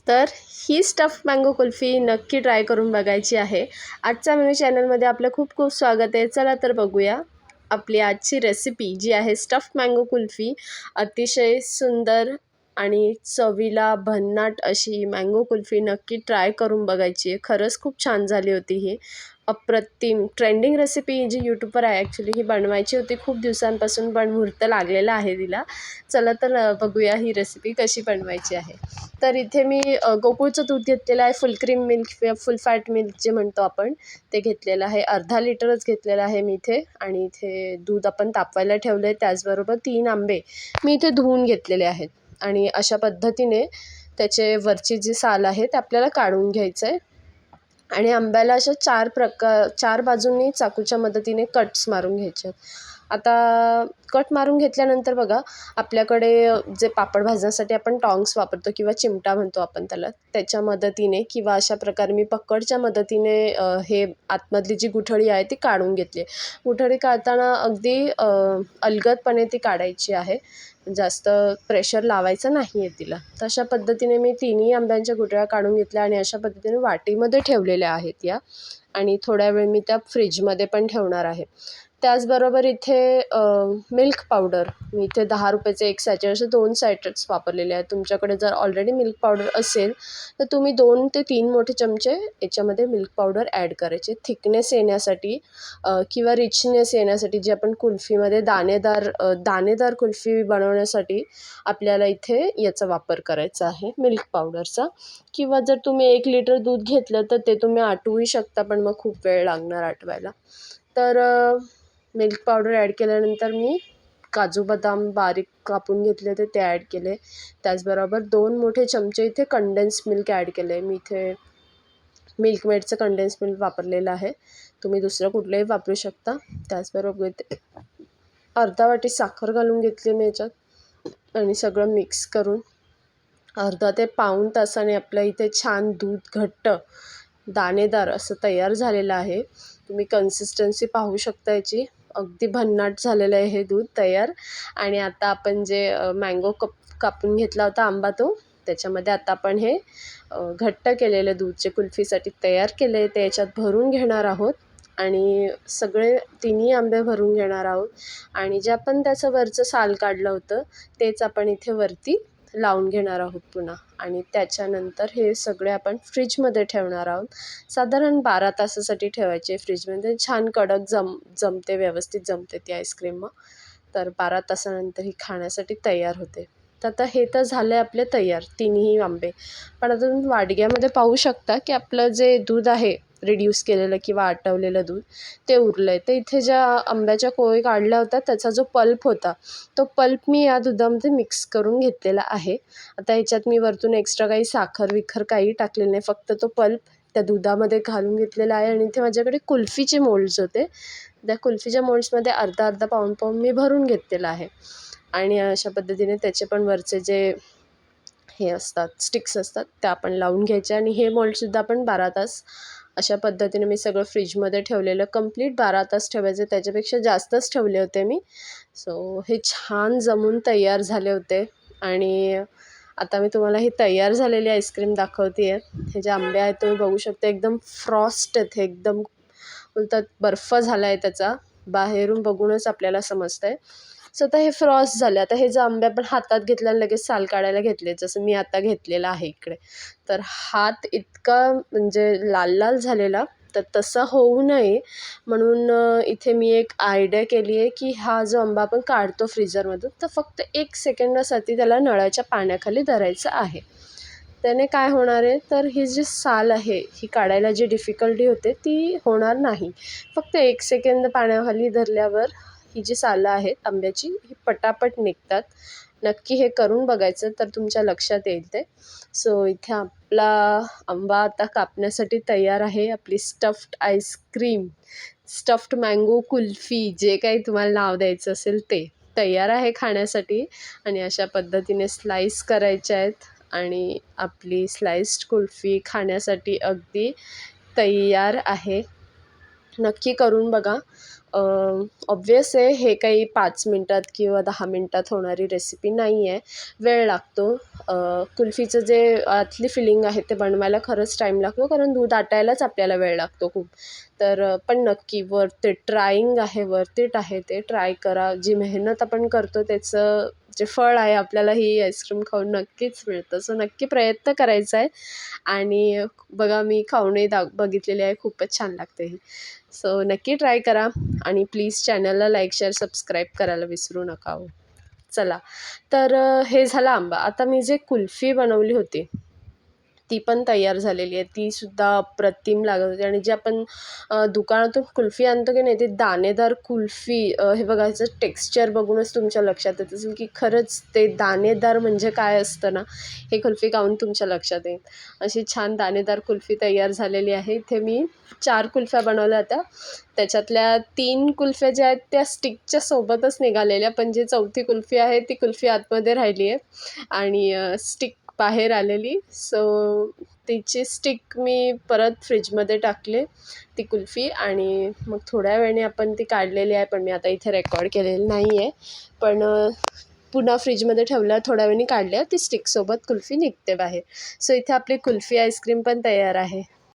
तर ही stuffed mango kulfi नक्की try करून बघायची आहे. आजच्या मेनू चॅनलमध्ये आपलं खूप खूप स्वागत आहे. चला तर बघूया आपली आजची रेसिपी जी आहे स्टफ्ड मँगो कुल्फी. अतिशय सुंदर आणि चवीला भन्नाट अशी मँगो कुल्फी नक्की ट्राय करून बघायची आहे. खरंच खूप छान झाली होती ही. अप्रतिम ट्रेंडिंग रेसिपी जी यूट्यूबवर आहे ॲक्च्युली, ही बनवायची होती खूप दिवसांपासून, पण मुहूर्त लागलेला आहे तिला. चला तर बघूया ही रेसिपी कशी बनवायची आहे. तर इथे मी गोकुळचं दूध घेतलेलं आहे, फुल क्रीम मिल्क, फुल फॅट मिल्क जे म्हणतो आपण, ते घेतलेलं आहे. अर्धा लिटरच घेतलेलं आहे मी इथे. आणि इथे दूध आपण तापवायला ठेवलं आहे. त्याचबरोबर 3 आंबे मी इथे धुवून घेतलेले आहेत. आणि अशा पद्धतीने त्याचे वरची जी साल आहे ते आपल्याला काढून घ्यायचं आहे. आणि आंब्याला अशा 4 बाजूंनी चाकूच्या मदतीने कट्स मारून घ्यायचे आहेत. आता कट मारून घेतल्यानंतर बघा, आपल्याकडे जे पापड भाजण्यासाठी आपण टॉंग्स वापरतो किंवा चिमटा म्हणतो आपण त्याला, त्याच्या मदतीने किंवा अशा प्रकारे मी पकडच्या मदतीने हे आतमधली जी गुठळी आहे ती काढून घेतली. गुठळी काढताना अगदी अलगदपणे ती काढायची आहे, जास्त प्रेशर लावायचं नाही आहे तिला. तर अशा पद्धतीने मी तिन्ही आंब्यांच्या गुठळ्या काढून घेतल्या आणि अशा पद्धतीने वाटीमध्ये ठेवलेल्या आहेत या. आणि थोड्या वेळ मी त्या फ्रीजमध्ये पण ठेवणार आहे. त्याचबरोबर इथे मिल्क पावडर मी इथे 10 रुपयाचे 1 सॅचेट, असे 2 सॅचेट्स वापरलेले आहेत. तुमच्याकडे जर ऑलरेडी मिल्क पावडर असेल तर तुम्ही 2 ते 3 मोठे चमचे याच्यामध्ये मिल्क पावडर ॲड करायचे, थिकनेस येण्यासाठी किंवा रिचनेस येण्यासाठी. जी आपण कुल्फीमध्ये दाणेदार कुल्फी बनवण्यासाठी आपल्याला इथे याचा वापर करायचा आहे, मिल्क पावडरचा. किंवा जर तुम्ही 1 लिटर दूध घेतलं तर ते तुम्ही आटवूही शकता, पण मग खूप वेळ लागणार आटवायला. तर मिल्क पावडर ॲड केल्यानंतर मी काजू बदाम बारीक कापून घेतले होते ते ॲड केले. त्याचबरोबर 2 मोठे चमचे इथे कंडेन्स मिल्क ॲड केले. मी इथे मिल्कमेडचं कंडेन्स मिल्क वापरलेलं आहे. तुम्ही दुसरं कुठलंही वापरू शकता. त्याचबरोबर इथे अर्धा वाटी साखर घालून घेतली मी याच्यात आणि सगळं मिक्स करून अर्धा ते पाऊण तासाने आपलं इथे छान दूध घट्ट दाणेदार असं तयार झालेलं आहे. तुम्ही कन्सिस्टन्सी पाहू शकता याची. अगदी भन्नाट झालेलं आहे हे दूध तयार. आणि आता आपण जे मँगो कापून घेतला होता आंबा, तो त्याच्यामध्ये आता आपण हे घट्ट केलेलं दूध जे कुल्फीसाठी तयार केलं आहे ते याच्यात भरून घेणार आहोत. आणि सगळे तिन्ही आंबे भरून घेणार आहोत. आणि जे आपण त्याचं वरचं साल काढलं होतं तेच आपण इथे वरती लावून घेणार आहोत पुन्हा. आणि त्याच्यानंतर हे सगळे आपण फ्रीजमध्ये ठेवणार आहोत. साधारण 12 तासासाठी ठेवायचे फ्रीजमध्ये. छान कडक जमते, व्यवस्थित जमते ती आईस्क्रीम मग. तर 12 तासानंतर ही खाण्यासाठी तयार होते. तर आता हे तर झालं आहे आपले तयार तिन्ही आंबे. पण आता तुम्ही वाडग्यामध्ये पाहू शकता की आपलं जे दूध आहे रिड्यूस केलेलं किंवा आटवलेलं दूध ते उरलं आहे. तर इथे ज्या आंब्याच्या कोळी काढल्या होत्या त्याचा जो पल्प होता तो पल्प मी या दुधामध्ये मिक्स करून घेतलेला आहे. आता ह्याच्यात मी वरतून एक्स्ट्रा काही साखर काही टाकलेलं नाही, फक्त तो पल्प त्या दुधामध्ये घालून घेतलेला आहे. आणि इथे माझ्याकडे कुल्फीचे मोल्ड्स होते, त्या कुल्फीच्या मोल्ड्समध्ये अर्धा पाऊण मी भरून घेतलेला आहे. आणि अशा पद्धतीने त्याचे पण वरचे जे हे असतात स्टिक्स असतात त्या आपण लावून घ्यायच्या. आणि हे मोल्डसुद्धा आपण 12 तास अशा पद्धतीने मी सगळं फ्रीजमध्ये ठेवलेलं. कंप्लीट 12 तास ठेवायचे, त्याच्यापेक्षा जास्तच ठेवले होते मी. सो हे छान जमून तयार झाले होते. आणि आता मी तुम्हाला ही तयार झालेली आईस्क्रीम दाखवते आहे. हे जे आंबे आहेत तुम्ही बघू शकता, एकदम फ्रॉस्ट आहेत हे, एकदम बोलतात बर्फ झाला आहे त्याचा, बाहेरून बघूनच आपल्याला समजतं आहे. सो आता हे फ्रॉस्ट झाले. आता हे जे आंबे आपण हातात घेतल्याने लगेच साल काढायला घेतले, जसं मी आता घेतलेलं आहे इकडे, तर हात इतका म्हणजे लाल झालेला. तर तसं होऊ नये म्हणून इथे मी एक आयडिया केली आहे की हा जो आंबा आपण काढतो फ्रीजरमधून, तर फक्त 1 सेकंदासाठी त्याला नळाच्या पाण्याखाली धरायचं आहे. त्याने काय होणार आहे, तर ही जी साल आहे ही काढायला जी डिफिकल्टी होते ती होणार नाही. फक्त 1 सेकंद पाण्याखाली धरल्यावर ही जी सालं आहेत आंब्याची ही पटापट निघतात. नक्की हे करून बघायचं तर तुमच्या लक्षात येईल ते. सो इथे आपला आंबा आता कापण्यासाठी तयार आहे. आपली stuffed ice cream, stuffed mango kulfi, जे काही तुम्हाला नाव द्यायचं असेल ते तयार आहे खाण्यासाठी. आणि अशा पद्धतीने स्लाईस करायच्या आहेत आणि आपली स्लाइस्ड कुल्फी खाण्यासाठी अगदी तयार आहे. नक्की करून बघा, ऑब्वियस आहे हे काही 5 मिनटात किंवा 10 मिनटात होणारी रेसिपी नाही आहे, वेळ लागतो. कुल्फीचं जे आतली फिलिंग आहे ते बनवायला खरंच टाईम लागतो, कारण दूध आटायलाच आपल्याला वेळ लागतो खूप. तर पण नक्की वर्थ इट, ट्राईंग आहे, वर्थ इट आहे, ते ट्राय करा. जी मेहनत आपण करतो त्याचं जे फळ आहे आपल्याला ही आईस्क्रीम खाऊन नक्कीच मिळतं. सो नक्की प्रयत्न करायचा आहे. आणि बघा मी खाऊनही बघितलेली आहे, खूपच छान लागते ही. सो नक्की ट्राय करा आणि प्लीज चॅनलला लाईक, शेअर, सबस्क्राईब करायला विसरू नका हो. चला, तर हे झालं आंबा. आता मी जे कुल्फी बनवली होती ती पण तयार झालेली आहे. तीसुद्धा अप्रतिम लागत होती. आणि जे आपण दुकानातून कुल्फी आणतो की नाही, ती दाणेदार कुल्फी, हे बघा ह्याचं टेक्स्चर बघूनच तुमच्या लक्षात येत असेल की खरंच ते दाणेदार म्हणजे काय असतं ना, हे कुल्फी खाऊन तुमच्या लक्षात येईल. अशी छान दाणेदार कुल्फी तयार झालेली आहे. इथे मी 4 कुल्फ्या बनवल्या होत्या. त्याच्यातल्या 3 कुल्फ्या ज्या आहेत त्या स्टिकच्या सोबतच निघालेल्या, पण जी 4थी कुल्फी आहे ती कुल्फी आतमध्ये राहिली आहे आणि स्टिक बाहेर आलेली. सो तिची स्टिक मी परत फ्रीजमध्ये टाकले, ती कुल्फी, आणि मग थोड्या वेळाने आपण ती काढलेली आहे, पण मी आता इथे रेकॉर्ड केलेलं नाही आहे. पण पुन्हा फ्रीजमध्ये ठेवल्यावर थोड्या वेळाने काढल्यावर ती स्टिकसोबत कुल्फी निघते बाहेर. सो इथे आपली कुल्फी आईस्क्रीम पण तयार आहे.